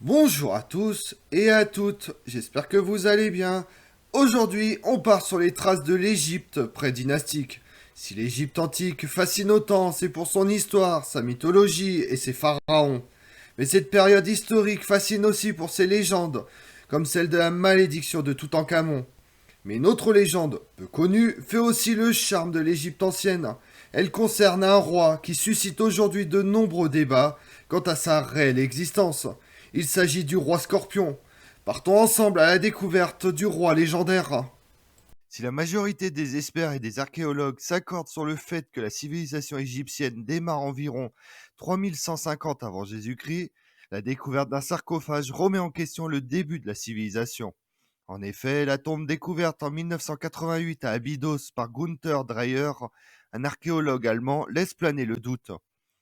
Bonjour à tous et à toutes, j'espère que vous allez bien. Aujourd'hui, on part sur les traces de l'Égypte pré-dynastique. Si l'Égypte antique fascine autant, c'est pour son histoire, sa mythologie et ses pharaons. Mais cette période historique fascine aussi pour ses légendes, comme celle de la malédiction de Toutankhamon. Mais une autre légende, peu connue, fait aussi le charme de l'Égypte ancienne. Elle concerne un roi qui suscite aujourd'hui de nombreux débats quant à sa réelle existence. Il s'agit du roi Scorpion. Partons ensemble à la découverte du roi légendaire. Si la majorité des experts et des archéologues s'accordent sur le fait que la civilisation égyptienne démarre environ 3150 avant Jésus-Christ, la découverte d'un sarcophage remet en question le début de la civilisation. En effet, la tombe découverte en 1988 à Abydos par Gunther Dreyer, un archéologue allemand, laisse planer le doute.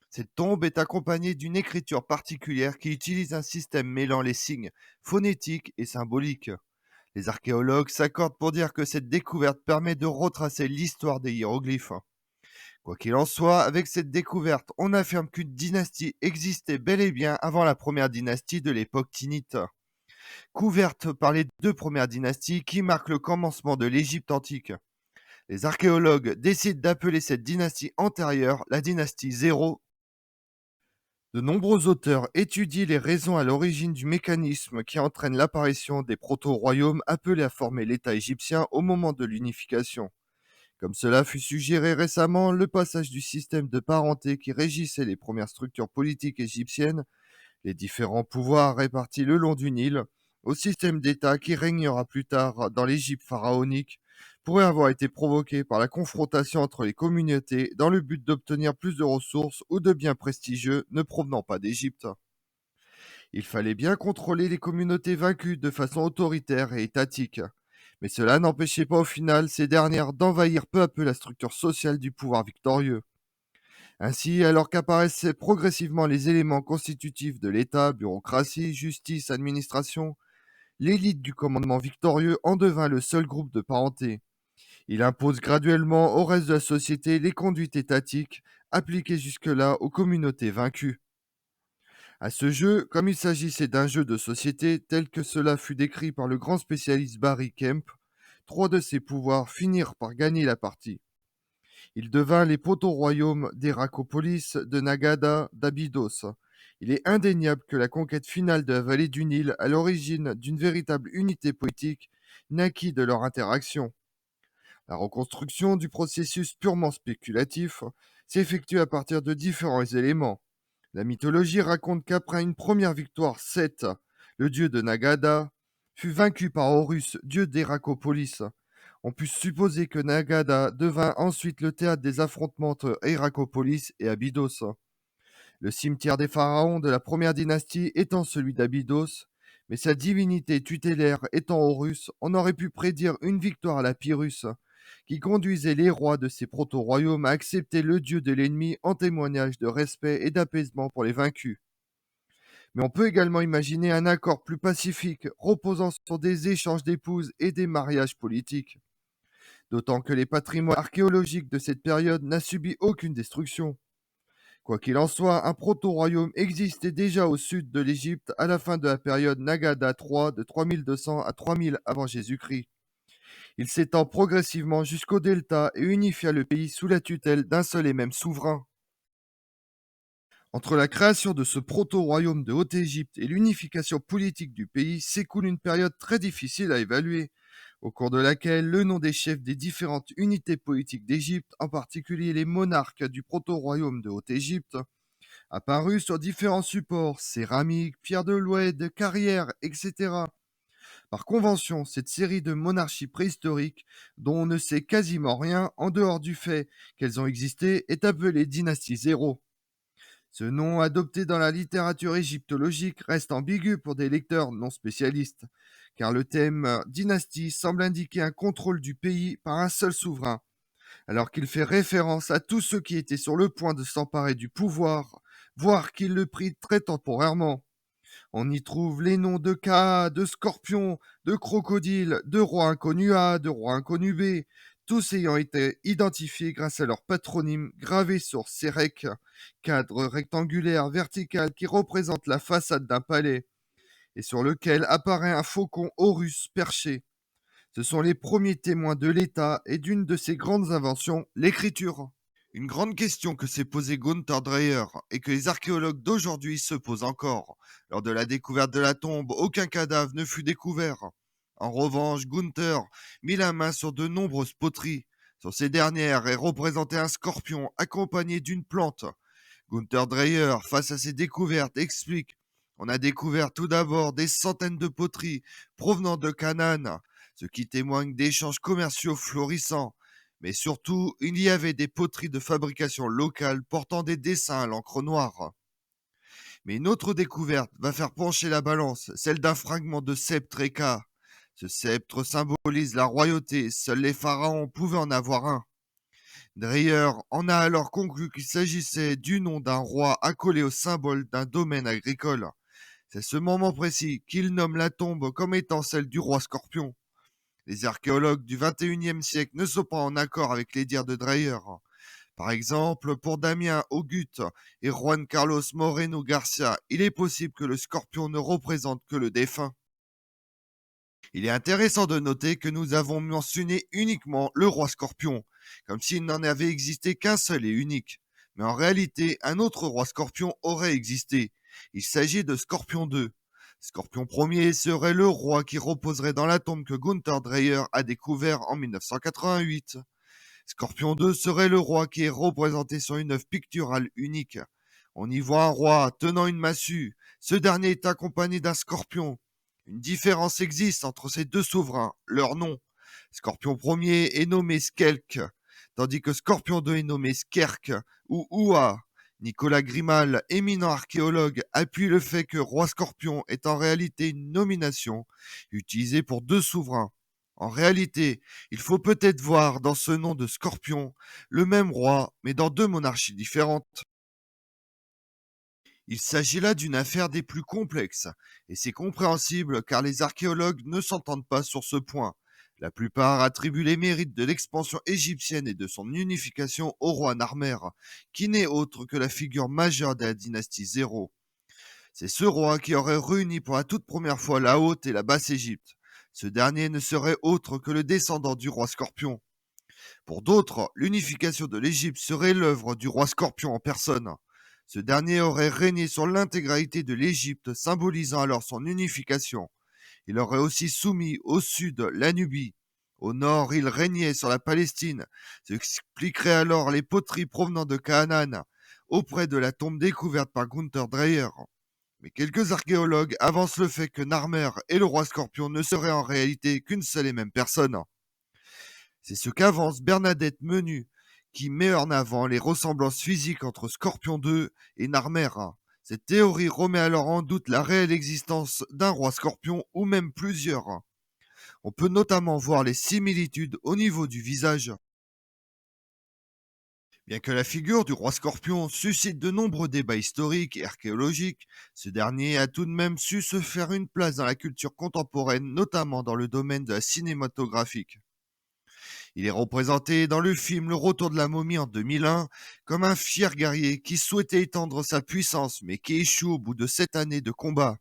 Cette tombe est accompagnée d'une écriture particulière qui utilise un système mêlant les signes phonétiques et symboliques. Les archéologues s'accordent pour dire que cette découverte permet de retracer l'histoire des hiéroglyphes. Quoi qu'il en soit, avec cette découverte, on affirme qu'une dynastie existait bel et bien avant la première dynastie de l'époque tinnite, couverte par les deux premières dynasties qui marquent le commencement de l'Égypte antique. Les archéologues décident d'appeler cette dynastie antérieure la dynastie 0. De nombreux auteurs étudient les raisons à l'origine du mécanisme qui entraîne l'apparition des proto-royaumes appelés à former l'État égyptien au moment de l'unification. Comme cela fut suggéré récemment, le passage du système de parenté qui régissait les premières structures politiques égyptiennes, les différents pouvoirs répartis le long du Nil, au système d'État qui régnera plus tard dans l'Égypte pharaonique, pourrait avoir été provoqué par la confrontation entre les communautés dans le but d'obtenir plus de ressources ou de biens prestigieux ne provenant pas d'Égypte. Il fallait bien contrôler les communautés vaincues de façon autoritaire et étatique. Mais cela n'empêchait pas au final ces dernières d'envahir peu à peu la structure sociale du pouvoir victorieux. Ainsi, alors qu'apparaissaient progressivement les éléments constitutifs de l'État, bureaucratie, justice, administration, l'élite du commandement victorieux en devint le seul groupe de parenté. Il impose graduellement au reste de la société les conduites étatiques appliquées jusque-là aux communautés vaincues. À ce jeu, comme il s'agissait d'un jeu de société tel que cela fut décrit par le grand spécialiste Barry Kemp, trois de ses pouvoirs finirent par gagner la partie. Il devint les proto-royaumes d'Héracopolis, de Nagada, d'Abydos. Il est indéniable que la conquête finale de la vallée du Nil, à l'origine d'une véritable unité politique, naquit de leur interaction. La reconstruction du processus purement spéculatif s'effectue à partir de différents éléments. La mythologie raconte qu'après une première victoire, Seth, le dieu de Nagada, fut vaincu par Horus, dieu d'Héracopolis. On peut supposer que Nagada devint ensuite le théâtre des affrontements entre Héracopolis et Abydos. Le cimetière des pharaons de la première dynastie étant celui d'Abydos, mais sa divinité tutélaire étant Horus, on aurait pu prédire une victoire à la Pyrrhus, qui conduisait les rois de ces proto-royaumes à accepter le dieu de l'ennemi en témoignage de respect et d'apaisement pour les vaincus. Mais on peut également imaginer un accord plus pacifique, reposant sur des échanges d'épouses et des mariages politiques. D'autant que les patrimoines archéologiques de cette période n'a subi aucune destruction. Quoi qu'il en soit, un proto-royaume existait déjà au sud de l'Égypte à la fin de la période Nagada III de 3200 à 3000 avant Jésus-Christ. Il s'étend progressivement jusqu'au delta et unifia le pays sous la tutelle d'un seul et même souverain. Entre la création de ce proto-royaume de Haute-Égypte et l'unification politique du pays s'écoule une période très difficile à évaluer, au cours de laquelle le nom des chefs des différentes unités politiques d'Égypte, en particulier les monarques du proto-royaume de Haute-Égypte, apparut sur différents supports, céramiques, pierres de l'Oued, carrières, etc. Par convention, cette série de monarchies préhistoriques, dont on ne sait quasiment rien en dehors du fait qu'elles ont existé, est appelée dynastie zéro. Ce nom, adopté dans la littérature égyptologique, reste ambigu pour des lecteurs non spécialistes, car le thème dynastie semble indiquer un contrôle du pays par un seul souverain, alors qu'il fait référence à tous ceux qui étaient sur le point de s'emparer du pouvoir, voire qui le prit très temporairement. On y trouve les noms de Ka, de Scorpion, de Crocodile, de Roi Inconnu A, de Roi Inconnu B, tous ayant été identifiés grâce à leur patronyme gravé sur Sérec, cadre rectangulaire vertical qui représente la façade d'un palais. et sur lequel apparaît un faucon Horus perché. Ce sont les premiers témoins de l'État et d'une de ses grandes inventions, l'écriture. Une grande question que s'est posée Gunther Dreyer et que les archéologues d'aujourd'hui se posent encore. Lors de la découverte de la tombe, aucun cadavre ne fut découvert. En revanche, Gunther mit la main sur de nombreuses poteries. Sur ces dernières est représenté un scorpion accompagné d'une plante. Gunther Dreyer, face à ces découvertes, explique: On a découvert tout d'abord des centaines de poteries provenant de Canaan, ce qui témoigne d'échanges commerciaux florissants. Mais surtout, il y avait des poteries de fabrication locale portant des dessins à l'encre noire. Mais une autre découverte va faire pencher la balance, celle d'un fragment de sceptre Eka. Ce sceptre symbolise la royauté, seuls les pharaons pouvaient en avoir un. Dreyer en a alors conclu qu'il s'agissait du nom d'un roi accolé au symbole d'un domaine agricole. C'est ce moment précis qu'il nomme la tombe comme étant celle du roi Scorpion. Les archéologues du XXIe siècle ne sont pas en accord avec les dires de Dreyer. Par exemple, pour Damien Ogut et Juan Carlos Moreno Garcia, il est possible que le scorpion ne représente que le défunt. Il est intéressant de noter que nous avons mentionné uniquement le roi Scorpion, comme s'il n'en avait existé qu'un seul et unique. Mais en réalité, un autre roi Scorpion aurait existé. Il s'agit de Scorpion II. Scorpion Ier serait le roi qui reposerait dans la tombe que Gunther Dreyer a découvert en 1988. Scorpion II serait le roi qui est représenté sur une œuvre picturale unique. On y voit un roi tenant une massue. Ce dernier est accompagné d'un scorpion. Une différence existe entre ces deux souverains, leur nom. Scorpion Ier est nommé Skelk, tandis que Scorpion II est nommé Skerk ou Oua. Nicolas Grimal, éminent archéologue, appuie le fait que Roi Scorpion est en réalité une nomination utilisée pour deux souverains. En réalité, il faut peut-être voir dans ce nom de Scorpion le même roi, mais dans deux monarchies différentes. Il s'agit là d'une affaire des plus complexes, et c'est compréhensible car les archéologues ne s'entendent pas sur ce point. La plupart attribuent les mérites de l'expansion égyptienne et de son unification au roi Narmer, qui n'est autre que la figure majeure de la dynastie Zéro. C'est ce roi qui aurait réuni pour la toute première fois la Haute et la Basse Égypte. Ce dernier ne serait autre que le descendant du roi Scorpion. Pour d'autres, l'unification de l'Égypte serait l'œuvre du roi Scorpion en personne. Ce dernier aurait régné sur l'intégralité de l'Égypte, symbolisant alors son unification. Il aurait aussi soumis au sud la Nubie. Au nord, il régnait sur la Palestine, ce qui expliquerait alors les poteries provenant de Canaan, auprès de la tombe découverte par Gunther Dreyer. Mais quelques archéologues avancent le fait que Narmer et le roi Scorpion ne seraient en réalité qu'une seule et même personne. C'est ce qu'avance Bernadette Menu, qui met en avant les ressemblances physiques entre Scorpion II et Narmer. Cette théorie remet alors en doute la réelle existence d'un roi Scorpion ou même plusieurs. On peut notamment voir les similitudes au niveau du visage. Bien que la figure du roi Scorpion suscite de nombreux débats historiques et archéologiques, ce dernier a tout de même su se faire une place dans la culture contemporaine, notamment dans le domaine de la cinématographique. Il est représenté dans le film Le Retour de la momie en 2001 comme un fier guerrier qui souhaitait étendre sa puissance mais qui échoue au bout de 7 années de combat.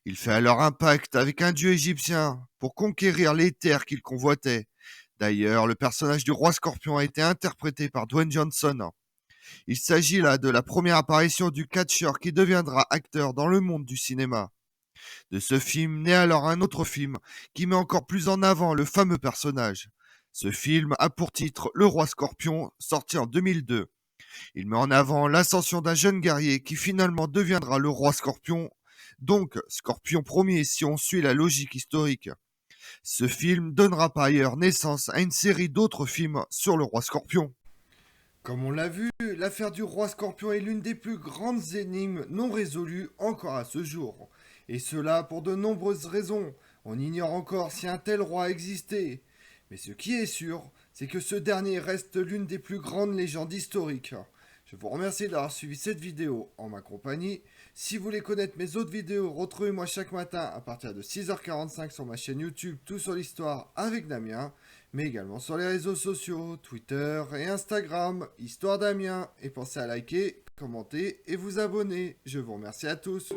Il fait alors un pacte avec un dieu égyptien pour conquérir les terres qu'il convoitait. D'ailleurs, le personnage du roi Scorpion a été interprété par Dwayne Johnson. Il s'agit là de la première apparition du catcheur qui deviendra acteur dans le monde du cinéma. De ce film naît alors un autre film qui met encore plus en avant le fameux personnage. Ce film a pour titre Le Roi Scorpion, sorti en 2002. Il met en avant l'ascension d'un jeune guerrier qui finalement deviendra le Roi Scorpion, donc Scorpion Ier si on suit la logique historique. Ce film donnera par ailleurs naissance à une série d'autres films sur le Roi Scorpion. Comme on l'a vu, l'affaire du roi Scorpion est l'une des plus grandes énigmes non résolues encore à ce jour. Et cela pour de nombreuses raisons. On ignore encore si un tel roi existait. Mais ce qui est sûr, c'est que ce dernier reste l'une des plus grandes légendes historiques. Je vous remercie d'avoir suivi cette vidéo en ma compagnie. Si vous voulez connaître mes autres vidéos, retrouvez-moi chaque matin à partir de 6h45 sur ma chaîne YouTube Tout sur l'Histoire avec Damien, mais également sur les réseaux sociaux, Twitter et Instagram, Histoire Damien. Et pensez à liker, commenter et vous abonner. Je vous remercie à tous.